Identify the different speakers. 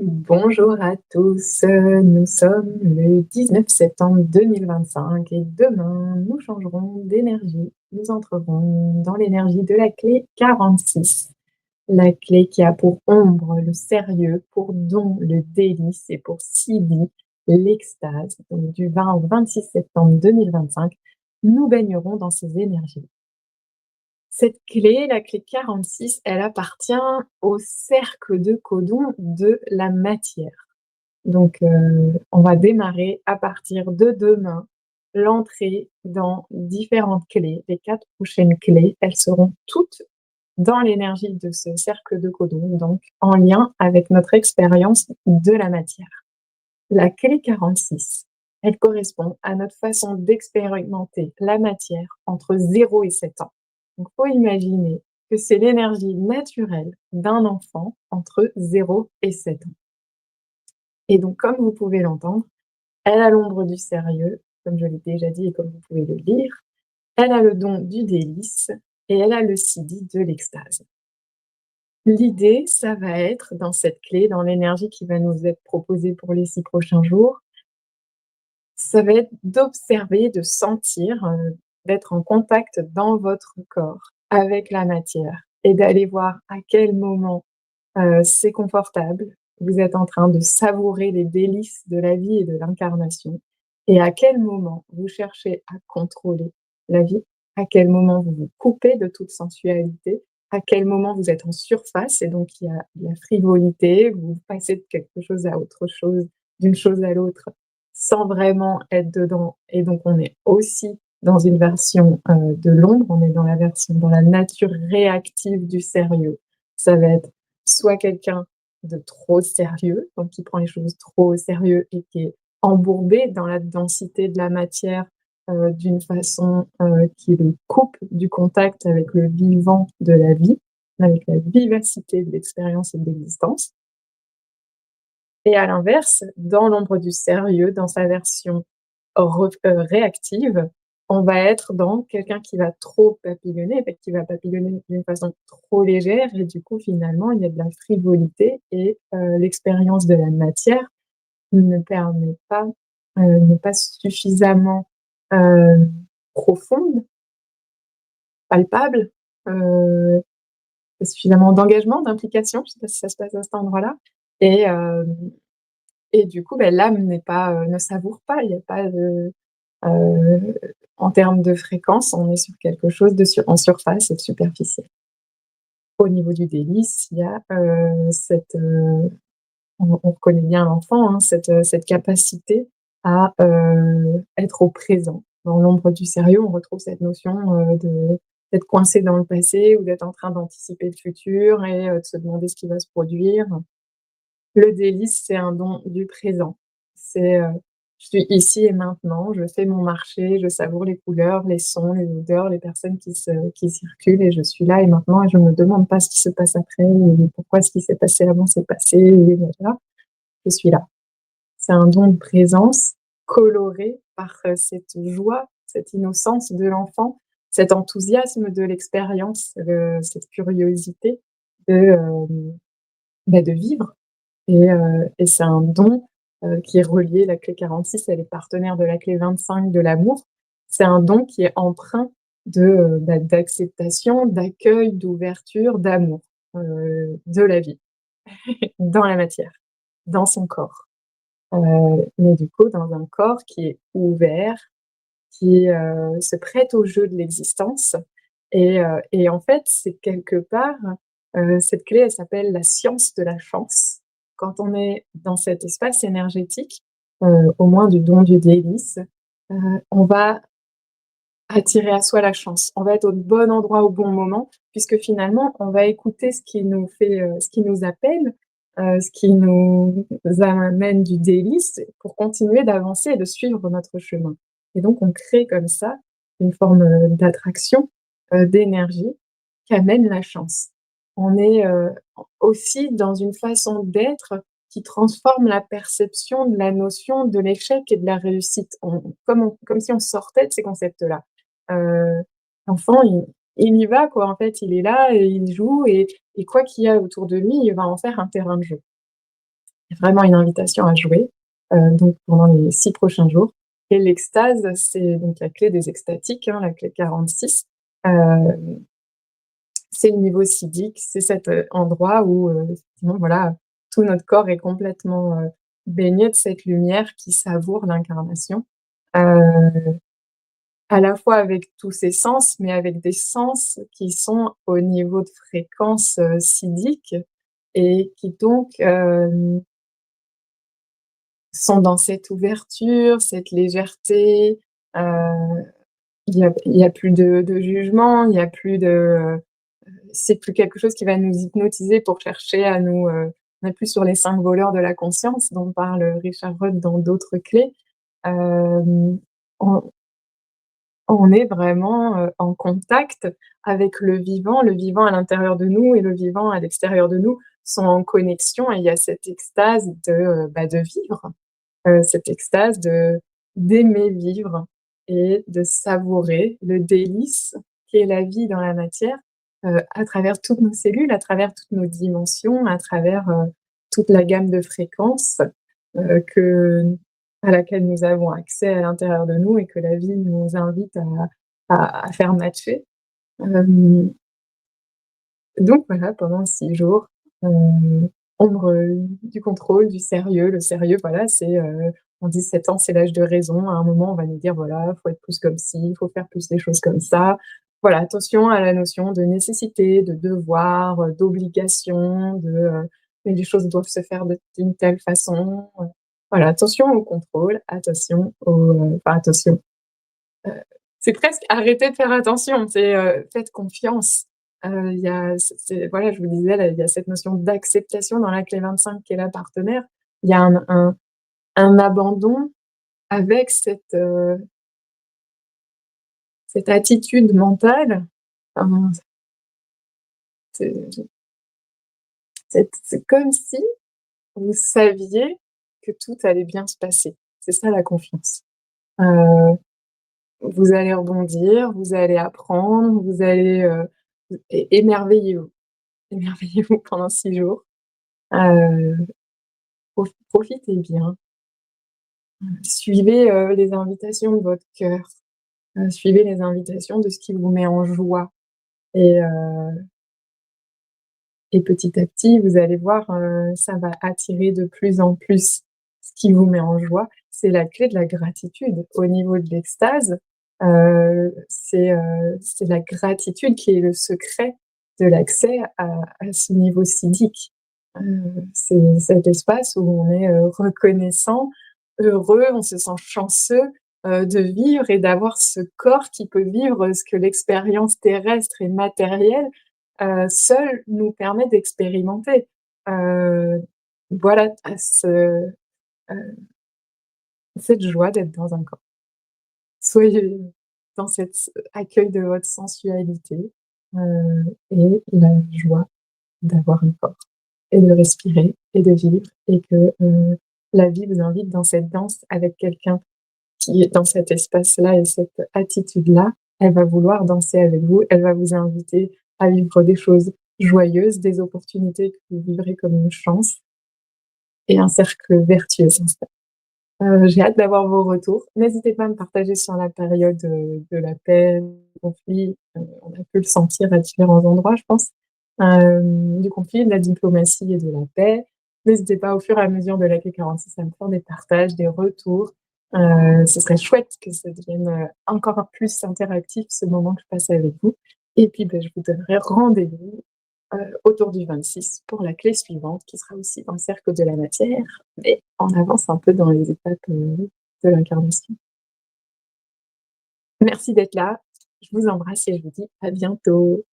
Speaker 1: Bonjour à tous, nous sommes le 19 septembre 2025 et demain, nous changerons d'énergie. Nous entrerons dans l'énergie de la clé 46, la clé qui a pour ombre le sérieux, pour don le délice et pour Sidi l'extase. Donc du 20 au 26 septembre 2025, nous baignerons dans ces énergies. Cette clé, la clé 46, elle appartient au cercle de codon de la matière. Donc, on va démarrer à partir de demain l'entrée dans différentes clés. Les 4 prochaines clés, elles seront toutes dans l'énergie de ce cercle de codon, donc en lien avec notre expérience de la matière. La clé 46, elle correspond à notre façon d'expérimenter la matière entre 0 et 7 ans. Donc, faut imaginer que c'est l'énergie naturelle d'un enfant entre 0 et 7 ans. Et donc, comme vous pouvez l'entendre, elle a l'ombre du sérieux, comme je l'ai déjà dit et comme vous pouvez le lire. Elle a le don du délice et elle a le sidi de l'extase. L'idée, ça va être dans cette clé, dans l'énergie qui va nous être proposée pour les 6 prochains jours, ça va être d'observer, de sentir, d'être en contact dans votre corps avec la matière et d'aller voir à quel moment, c'est confortable. Vous êtes en train de savourer les délices de la vie et de l'incarnation et à quel moment vous cherchez à contrôler la vie, à quel moment vous vous coupez de toute sensualité, à quel moment vous êtes en surface et donc il y a de la frivolité, vous passez de quelque chose à autre chose, d'une chose à l'autre, sans vraiment être dedans et donc on est aussi dans une version, de l'ombre, on est dans la nature réactive du sérieux. Ça va être soit quelqu'un de trop sérieux, donc qui prend les choses trop au sérieux et qui est embourbé dans la densité de la matière, d'une façon, qui le coupe du contact avec le vivant de la vie, avec la vivacité de l'expérience et de l'existence. Et à l'inverse, dans l'ombre du sérieux, dans sa version réactive, on va être dans quelqu'un qui va trop papillonner, fait qui va papillonner d'une façon trop légère et du coup, finalement, il y a de la frivolité et l'expérience de la matière ne permet pas, n'est pas suffisamment, hem, profonde, palpable, pas suffisamment d'engagement, d'implication, je sais pas si ça se passe à cet endroit-là et et du coup, l'âme n'est pas, ne savoure pas, il y a pas de, heu, en termes de fréquence, on est sur quelque chose de en surface et de superficiel. Au niveau du délice, il y a, cette, on reconnaît bien l'enfant, hein, cette capacité à, être au présent. Dans l'ombre du sérieux, on retrouve cette notion, d'être coincé dans le passé ou d'être en train d'anticiper le futur et de se demander ce qui va se produire. Le délice, c'est un don du présent. C'est, je suis ici et maintenant, je fais mon marché, je savoure les couleurs, les sons, les odeurs, les personnes qui circulent et je suis là et maintenant et je me demande pas ce qui se passe après ou pourquoi ce qui s'est passé avant s'est passé et voilà, je suis là. C'est un don de présence coloré par, cette joie, cette innocence de l'enfant, cet enthousiasme de l'expérience, cette curiosité de, de vivre et c'est un don, qui est relié la clé 46, elle est partenaire de la clé 25 de l'amour. C'est un don qui est empreint de, d'acceptation, d'accueil, d'ouverture, d'amour, de la vie, dans la matière, dans son corps. Mais du coup, dans un corps qui est ouvert, qui, se prête au jeu de l'existence et en fait, c'est quelque part, cette clé, elle s'appelle la science de la chance. Quand on est dans cet espace énergétique, au moins du don du délice, on va attirer à soi la chance. On va être au bon endroit au bon moment, puisque finalement, on va écouter ce qui nous fait, ce qui nous appelle, ce qui nous amène du délice pour continuer d'avancer et de suivre notre chemin. Et donc on crée comme ça une forme, d'attraction, d'énergie qui amène la chance. On est, aussi dans une façon d'être qui transforme la perception de la notion de l'échec et de la réussite. Comme si on sortait de ces concepts-là. Heu, L'enfant, il y va quoi, en fait, il est là et il joue et quoi qu'il y a autour de lui, il va en faire un terrain de jeu. Il y a vraiment une invitation à jouer, donc pendant les 6 prochains jours et l'extase, c'est donc la clé des extatiques, hein, la clé 46. Hem, c'est le niveau siddhique, c'est cet, endroit où, effectivement, voilà, tout notre corps est complètement, baigné de cette lumière qui savoure l'incarnation, heu, à la fois avec tous ses sens, mais avec des sens qui sont au niveau de fréquence, siddhique et qui donc, sont dans cette ouverture, cette légèreté, heu, il y a plus de jugement, il y a plus de, c'est plus quelque chose qui va nous hypnotiser pour chercher à nous, on n'est plus sur les 5 voleurs de la conscience dont parle, Richard Rudd dans d'autres clés. Hem, on on est vraiment, en contact avec le vivant à l'intérieur de nous et le vivant à l'extérieur de nous sont en connexion et il y a cette extase de vivre. Cette extase d'aimer vivre et de savourer le délice qu'est la vie dans la matière, à travers toutes nos cellules, à travers toutes nos dimensions, à travers, toute la gamme de fréquences, que à laquelle nous avons accès à l'intérieur de nous et que la vie nous invite à faire matcher. Hem donc voilà, pendant 6 jours, ombre, du contrôle, du sérieux. Le sérieux, voilà, c'est, on dit 7 ans, c'est l'âge de raison. À un moment, on va nous dire: «Voilà, faut être plus comme ci, il faut faire plus les choses comme ça». Voilà, attention à la notion de nécessité, de devoir, d'obligation, les choses doivent se faire d'une telle façon, voilà, attention au contrôle, attention enfin attention, Heu, c'est presque arrêter de faire attention, c'est, faites confiance. Il y a c'est voilà, je vous disais là, il y a cette notion d'acceptation dans la clé 25 qui est la partenaire. Il y a un abandon avec cette attitude mentale, enfin, c'est c'est comme si vous saviez que tout allait bien se passer. C'est ça la confiance. Heu, vous allez rebondir, vous allez apprendre, vous allez, émerveillez-vous. Émerveillez-vous pendant 6 jours, heu, profitez bien, suivez, les invitations de votre cœur, suivez les invitations de ce qui vous met en joie et petit à petit, vous allez voir, ça va attirer de plus en plus ce qui vous met en joie. C'est la clé de la gratitude. Au niveau de l'extase, c'est la gratitude qui est le secret de l'accès à ce niveau siddhique. C'est cet espace où on est, reconnaissant, heureux, on se sent chanceux, de vivre et d'avoir ce corps qui peut vivre ce que l'expérience terrestre et matérielle seul nous permet d'expérimenter. Heu, voilà, cette joie d'être dans un corps. Soyez dans cet accueil de votre sensualité, et la joie d'avoir un corps et de respirer et de vivre et que, la vie vous invite dans cette danse avec quelqu'un qui est dans cet espace-là et cette attitude-là, elle va vouloir danser avec vous, elle va vous inviter à vivre des choses joyeuses, des opportunités que vous vivrez comme une chance et un cercle vertueux s'installe. J'ai hâte d'avoir vos retours. N'hésitez pas à me partager sur la période, de la paix, du conflit, on a pu le sentir à différents endroits, je pense, du conflit, de la diplomatie et de la paix. N'hésitez pas au fur et à mesure de la clé 46 à me faire des partages, des retours. Ce serait chouette que ça devienne, encore plus interactif ce moment que je passe avec vous et puis, je vous donnerai rendez-vous, autour du 26 pour la clé suivante qui sera aussi dans le cercle de la matière, mais on avance un peu dans les étapes, de l'incarnation. Merci d'être là, je vous embrasse et je vous dis à bientôt.